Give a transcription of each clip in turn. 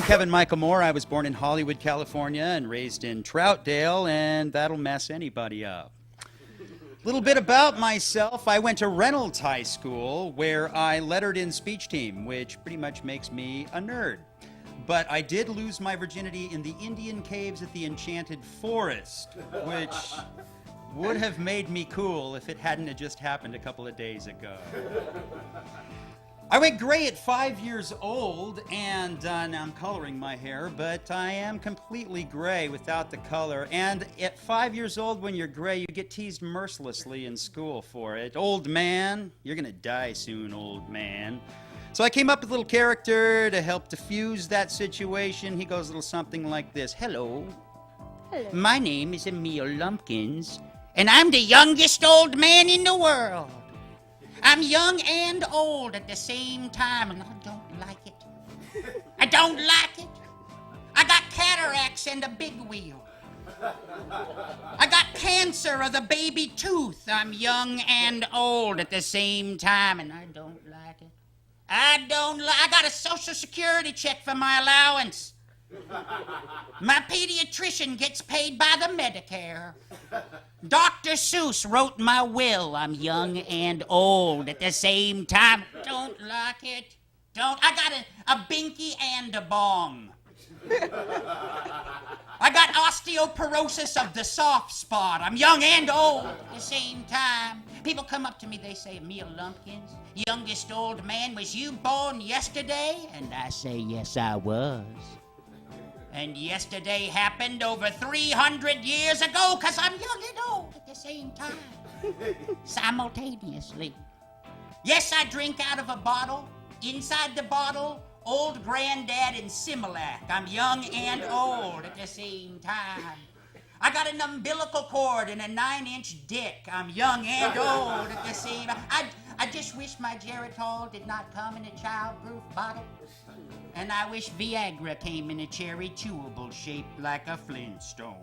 Kevin Michael Moore. I was born in Hollywood, California, and raised in Troutdale, and that'll mess anybody up. Little bit about myself. I went to Reynolds High School, where I lettered in speech team, which pretty much makes me a nerd. But I did lose my virginity in the Indian caves at the Enchanted Forest, which would have made me cool if it hadn't have just happened a couple of days ago. I went gray at 5 years old, and now I'm coloring my hair, but I am completely gray without the color. And at 5 years old, when you're gray, you get teased mercilessly in school for it. Old man, you're gonna die soon, old man. So I came up with a little character to help diffuse that situation. He goes a little something like this. Hello. Hello. My name is Emil Lumpkins, and I'm the youngest old man in the world. I'm young and old at the same time, and I don't like it. I don't like it. I got cataracts and a big wheel. I got cancer of the baby tooth. I'm young and old at the same time, and I don't like it. I got a Social Security check for my allowance. My pediatrician gets paid by the Medicare. Dr. Seuss wrote my will. I'm young and old at the same time. Don't like it. I got a binky and a bong. I got osteoporosis of the soft spot. I'm young and old at the same time. People come up to me, they say, Emil Lumpkins, youngest old man, was you born yesterday? And I say, yes, I was. And yesterday happened over 300 years ago, 'cause I'm young and old at the same time. Simultaneously. Yes, I drink out of a bottle. Inside the bottle, old granddad and Similac. I'm young and old at the same time. I got an umbilical cord and a 9-inch dick. I'm young and old at the same time. I just wish my Geritol did not come in a childproof bottle. And I wish Viagra came in a cherry chewable shaped like a Flintstone.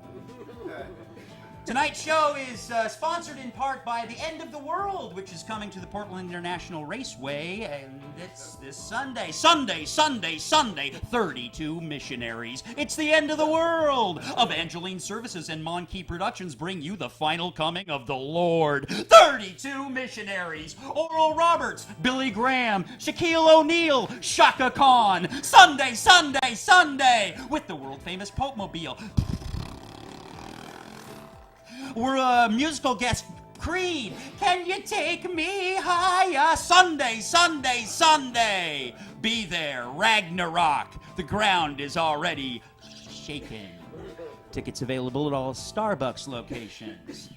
Tonight's show is sponsored in part by The End of the World, which is coming to the Portland International Raceway, and it's this Sunday. Sunday, 32 missionaries. It's the end of the world. Evangeline Services and Monkey Productions bring you the final coming of the Lord. 32 missionaries. Oral Roberts, Billy Graham, Shaquille O'Neal, Shaka Khan. Sunday, with the world-famous Pope Mobile. We're a musical guest, Creed. Can you take me higher? Sunday. Be there, Ragnarok. The ground is already shaken. Tickets available at all Starbucks locations.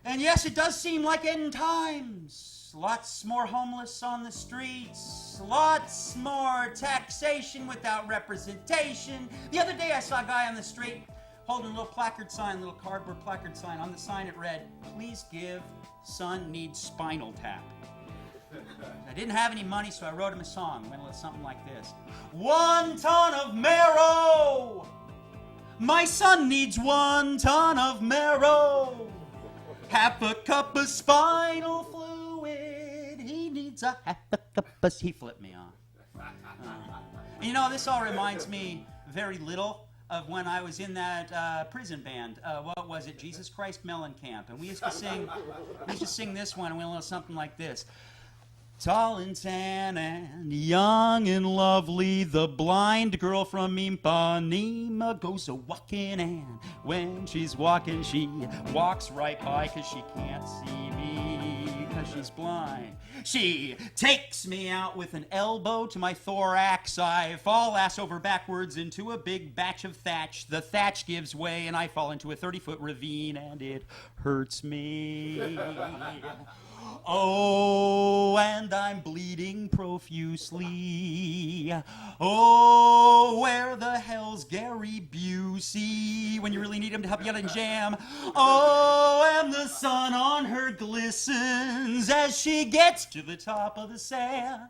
And yes, it does seem like end times. Lots more homeless on the streets. Lots more taxation without representation. The other day I saw a guy on the street holding a little placard sign, little cardboard placard sign. On the sign it read, please give, son needs spinal tap. I didn't have any money, so I wrote him a song. It went a little something like this. 1 ton of marrow! My son needs 1 ton of marrow. Half a cup of spinal fluid. He needs a half a cup of... He flipped me off. You know, this all reminds me very little of when I was in that prison band. What was it? Jesus Christ Mellencamp. And we used to sing this one, and we went a little something like this. Tall and tan and young and lovely, the blind girl from Ipanema goes a-walking, and when she's walking, she walks right by 'cause she can't see me 'cause she's blind. She takes me out with an elbow to my thorax. I fall ass over backwards into a big batch of thatch. The thatch gives way, and I fall into a 30-foot ravine, and it hurts me. Oh, and I'm bleeding profusely. Oh, where the hell's Gary Busey when you really need him to help you out in jam? Oh, and the sun on her glistens as she gets to the top of the sand.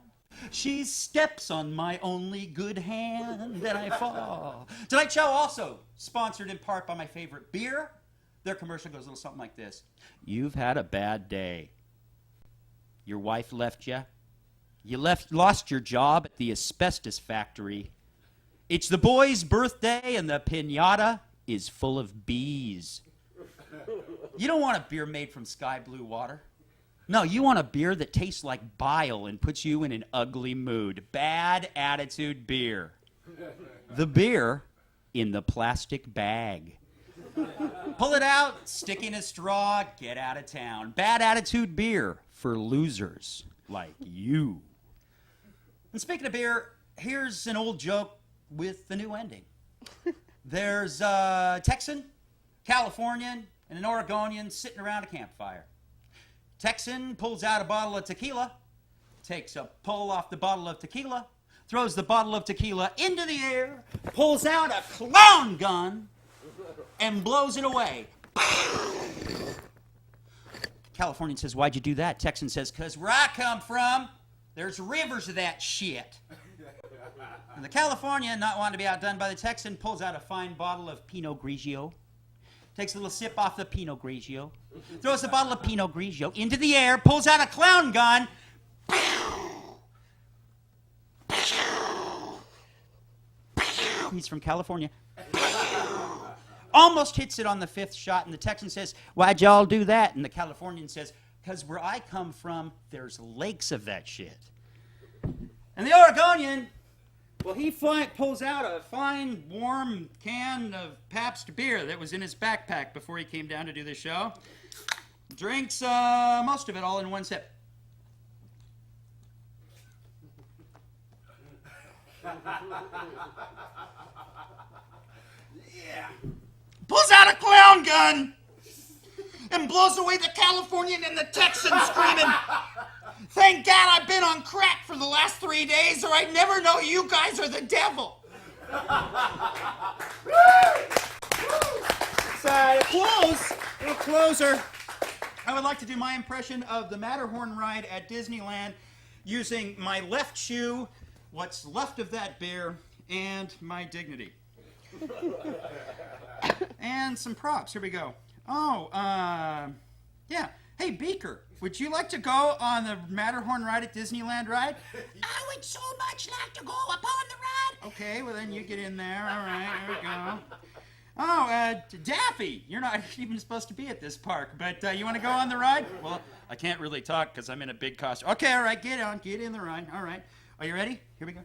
She steps on my only good hand, and I fall. Tonight's show also sponsored in part by my favorite beer. Their commercial goes a little something like this. You've had a bad day. Your wife left you. You lost your job at the asbestos factory. It's the boy's birthday and the piñata is full of bees. You don't want a beer made from sky blue water. No, you want a beer that tastes like bile and puts you in an ugly mood. Bad attitude beer. The beer in the plastic bag. Pull it out, stick in a straw, get out of town. Bad attitude beer for losers like you. And speaking of beer, here's an old joke with the new ending. There's a Texan, Californian, and an Oregonian sitting around a campfire. Texan pulls out a bottle of tequila, takes a pull off the bottle of tequila, throws the bottle of tequila into the air, pulls out a clown gun, and blows it away. Californian says, "Why'd you do that?" Texan says, "'Cause where I come from, there's rivers of that shit." And the Californian, not wanting to be outdone by the Texan, pulls out a fine bottle of Pinot Grigio, takes a little sip off the Pinot Grigio, throws the bottle of Pinot Grigio into the air, pulls out a clown gun. He's from California. Almost hits it on the fifth shot, and the Texan says, "Why'd y'all do that?" And the Californian says, "'Cause where I come from, there's lakes of that shit." And the Oregonian, well, he pulls out a fine, warm can of Pabst beer that was in his backpack before he came down to do the show. Drinks most of it all in one sip. Yeah. Pulls out a clown gun and blows away the Californian and the Texan, screaming, "Thank God I've been on crack for the last 3 days, or I'd never know you guys are the devil." So to closer, I would like to do my impression of the Matterhorn ride at Disneyland using my left shoe, what's left of that beer, and my dignity. And some props. Here we go. Yeah. Hey, Beaker, would you like to go on the Matterhorn ride at Disneyland ride? I would so much like to go upon the ride. Okay, well then you get in there. All right, here we go. Daffy, you're not even supposed to be at this park, but you want to go on the ride? Well, I can't really talk because I'm in a big costume. Okay, all right, get in the ride. All right. Are you ready? Here we go.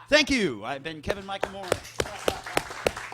Thank you. I've been Kevin Michael Moore.